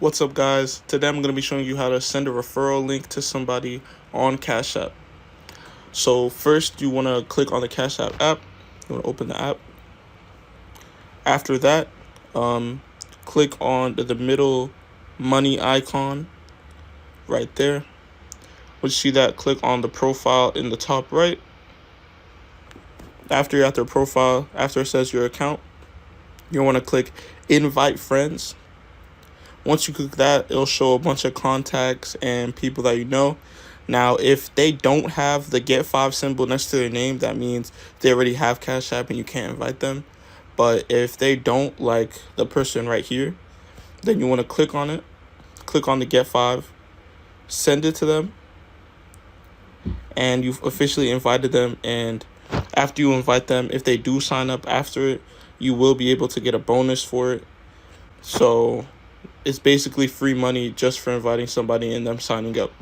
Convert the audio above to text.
What's up, guys? Today I'm going to be showing you how to send a referral link to somebody on Cash App. So first you want to click on the Cash App app. You want to open the app. After that, click on the middle money icon right there. Once you see that, click on the profile in the top right. After you're at their profile, after it says your account, you want to click invite friends. Once you click that, it'll show a bunch of contacts and people that you know. Now, if they don't have the Get 5 symbol next to their name, that means they already have Cash App and you can't invite them. But if they don't, like the person right here, then you want to click on it. Click on the Get 5. Send it to them. And you've officially invited them. And after you invite them, if they do sign up after it, you will be able to get a bonus for it. So it's basically free money just for inviting somebody and them signing up.